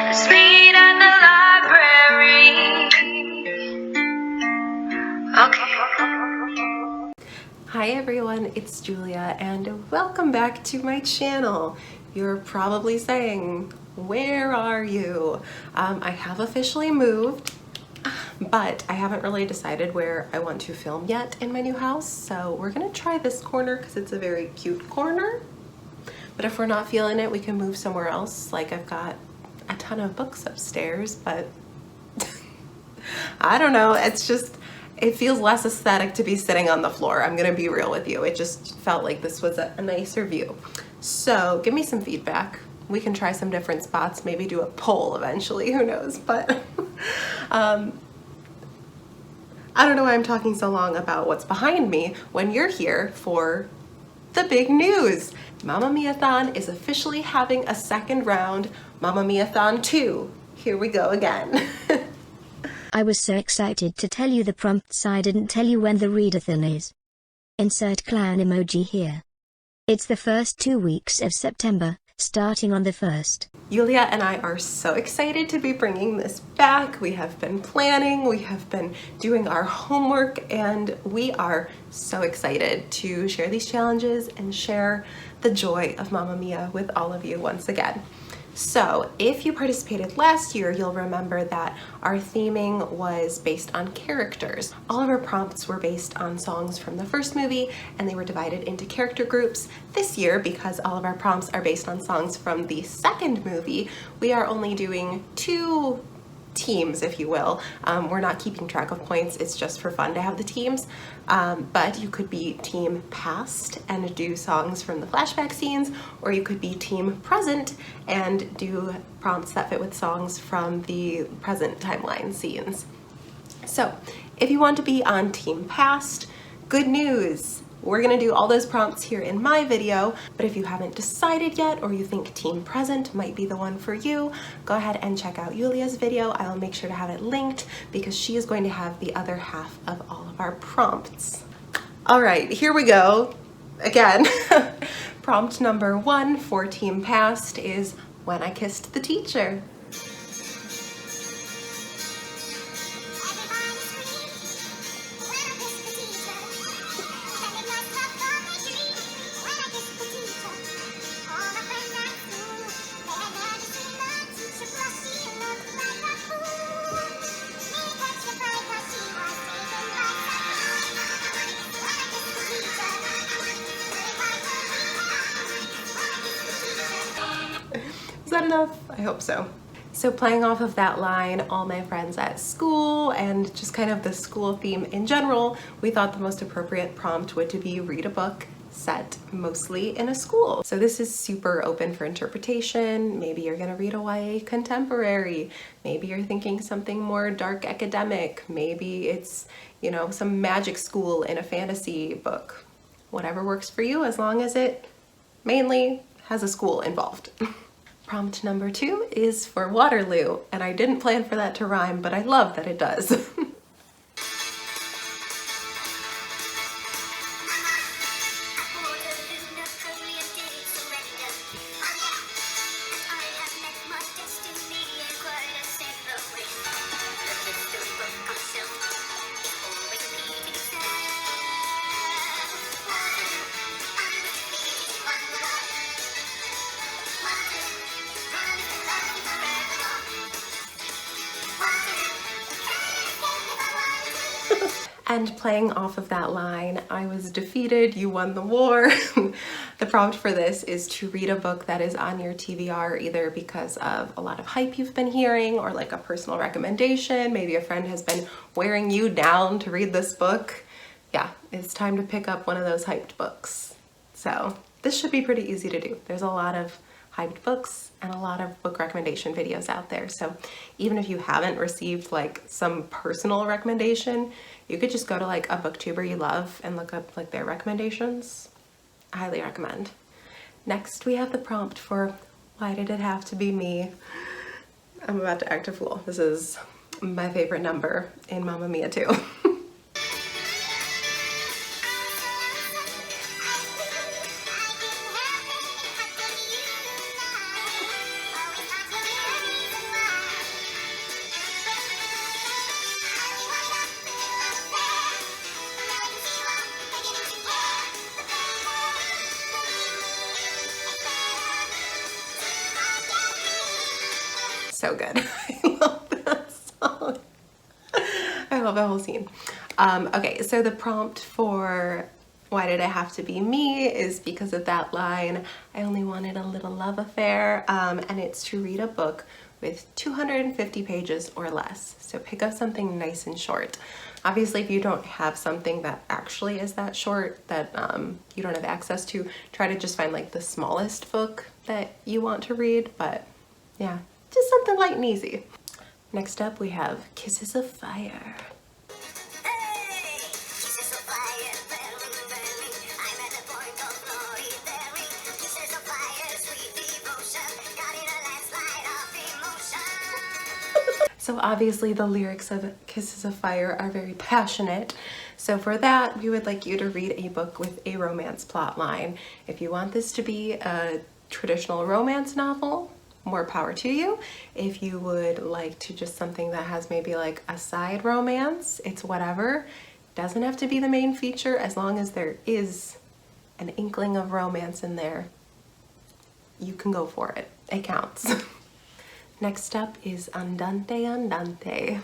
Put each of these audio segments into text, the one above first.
Let's meet at the library. Okay. Hi everyone, it's Julia and welcome back to my channel. You're probably saying, where are you? I have officially moved, but I haven't really decided where I want to film yet in my new house. So we're gonna try this corner because it's a very cute corner. But if we're not feeling it, we can move somewhere else. Like I've got a ton of books upstairs, but I don't know, it feels less aesthetic to be sitting on the floor. I'm gonna be real with you. It just felt like this was a nicer view. So give me some feedback. We can try some different spots, maybe do a poll eventually, who knows, but I don't know why I'm talking so long about what's behind me when you're here for the big news. Mammamiathon is officially having a second round, Mammamiathon 2. Here we go again. I was so excited to tell you the prompts I didn't tell you when the readathon is. Insert clown emoji here. It's the first 2 weeks of September, starting on the 1st. Julia and I are so excited to be bringing this back. We have been planning, we have been doing our homework, and we are so excited to share these challenges and share the joy of Mamma Mia with all of you once again. So if you participated last year, you'll remember that our theming was based on characters. All of our prompts were based on songs from the first movie, and they were divided into character groups. This year, because all of our prompts are based on songs from the second movie, we are only doing 2 teams, if you will. We're not keeping track of points, it's just for fun to have the teams. But you could be team past and do songs from the flashback scenes, or you could be team present and do prompts that fit with songs from the present timeline scenes. So if you want to be on team past, good news! We're gonna do all those prompts here in my video, but if you haven't decided yet or you think team present might be the one for you, go ahead and check out Julia's video. I will make sure to have it linked because she is going to have the other half of all of our prompts. All right, here we go. Again, prompt number 1 for team past is when I kissed the teacher. Is that enough? I hope so. So playing off of that line, all my friends at school, and just kind of the school theme in general, we thought the most appropriate prompt would to be read a book set mostly in a school. So this is super open for interpretation. Maybe you're gonna read a YA contemporary. Maybe you're thinking something more dark academic. Maybe it's, you know, some magic school in a fantasy book. Whatever works for you, as long as it mainly has a school involved. Prompt number 2 is for Waterloo, and I didn't plan for that to rhyme, but I love that it does. And playing off of that line, I was defeated, you won the war. The prompt for this is to read a book that is on your TBR, either because of a lot of hype you've been hearing or like a personal recommendation. Maybe a friend has been wearing you down to read this book. Yeah, it's time to pick up one of those hyped books. So this should be pretty easy to do. There's a lot of hyped books and a lot of book recommendation videos out there. So even if you haven't received like some personal recommendation, you could just go to like a booktuber you love and look up like their recommendations. I highly recommend. Next, we have the prompt for why did it have to be me? I'm about to act a fool. This is my favorite number in Mamma Mia 2. so good. I love that song. I love the whole scene. Okay, so the prompt for Why Did I Have to Be Me is because of that line, I only wanted a little love affair, and it's to read a book with 250 pages or less. So pick up something nice and short. Obviously, if you don't have something that actually is that short that you don't have access to, try to just find like the smallest book that you want to read, but yeah, just something light and easy. Next up, we have Kisses of Fire. So obviously the lyrics of Kisses of Fire are very passionate. So for that, we would like you to read a book with a romance plot line. If you want this to be a traditional romance novel, more power to you. If you would like to just something that has maybe like a side romance, it's whatever. Doesn't have to be the main feature as long as there is an inkling of romance in there. You can go for it. It counts. Next up is Andante, Andante.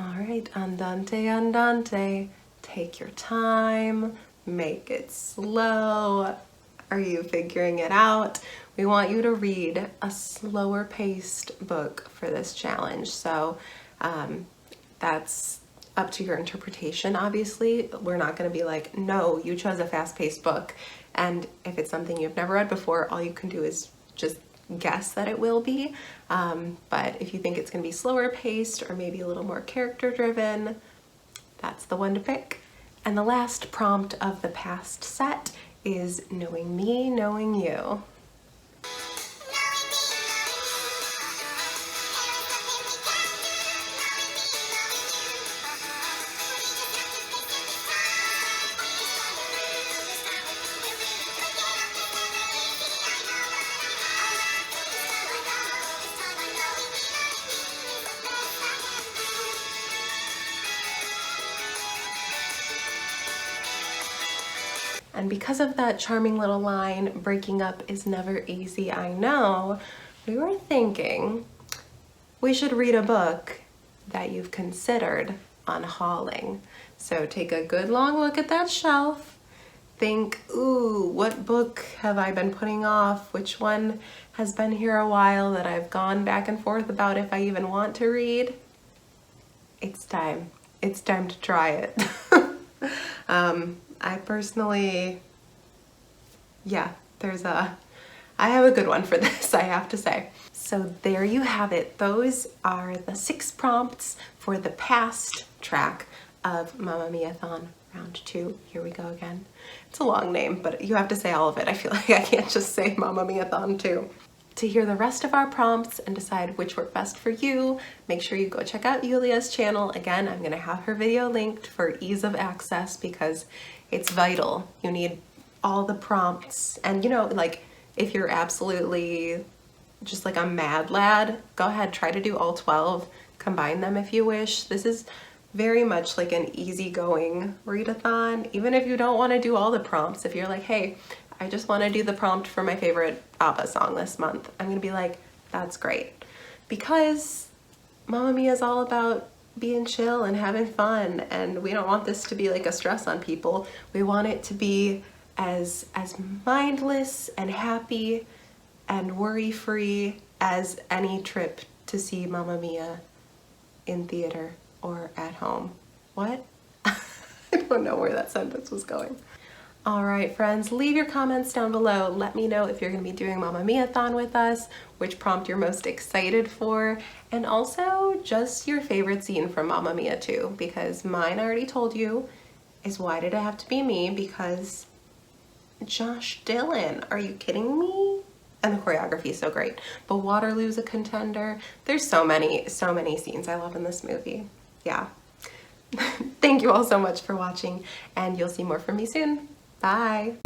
Alright, Andante, Andante. Take your time, make it slow. Are you figuring it out? We want you to read a slower paced book for this challenge. So that's up to your interpretation, obviously. We're not going to be like, no, you chose a fast-paced book. And if it's something you've never read before, all you can do is just guess that it will be. But if you think it's going to be slower paced or maybe a little more character driven, that's the one to pick. And the last prompt of the past set is Knowing Me, Knowing You. And because of that charming little line, breaking up is never easy, I know, we were thinking we should read a book that you've considered unhauling. So take a good long look at that shelf. Think, ooh, what book have I been putting off? Which one has been here a while that I've gone back and forth about if I even want to read? It's time. It's time to try it. I personally, yeah, I have a good one for this, I have to say. So there you have it. Those are the 6 prompts for the past track of Mammamiathon round 2. Here we go again. It's a long name, but you have to say all of it. I feel like I can't just say Mammamiathon 2. To hear the rest of our prompts and decide which work best for you, make sure you go check out Yulia's channel. Again, I'm gonna have her video linked for ease of access because it's vital. You need all the prompts. And you know, like if you're absolutely just like a mad lad, go ahead, try to do all 12, combine them if you wish. This is very much like an easygoing readathon. Even if you don't wanna do all the prompts, if you're like, hey, I just want to do the prompt for my favorite ABBA song this month, I'm gonna be like, that's great. Because Mamma Mia is all about being chill and having fun, and we don't want this to be like a stress on people. We want it to be as mindless and happy and worry-free as any trip to see Mamma Mia in theater or at home. What? I don't know where that sentence was going. All right, friends, leave your comments down below. Let me know if you're gonna be doing Mammamiathon with us, which prompt you're most excited for, and also just your favorite scene from Mamma Mia 2, because mine I already told you is why did it have to be me? Because Josh Dillon, are you kidding me? And the choreography is so great. But Waterloo's a contender. There's so many scenes I love in this movie. Yeah. Thank you all so much for watching, and you'll see more from me soon. Bye.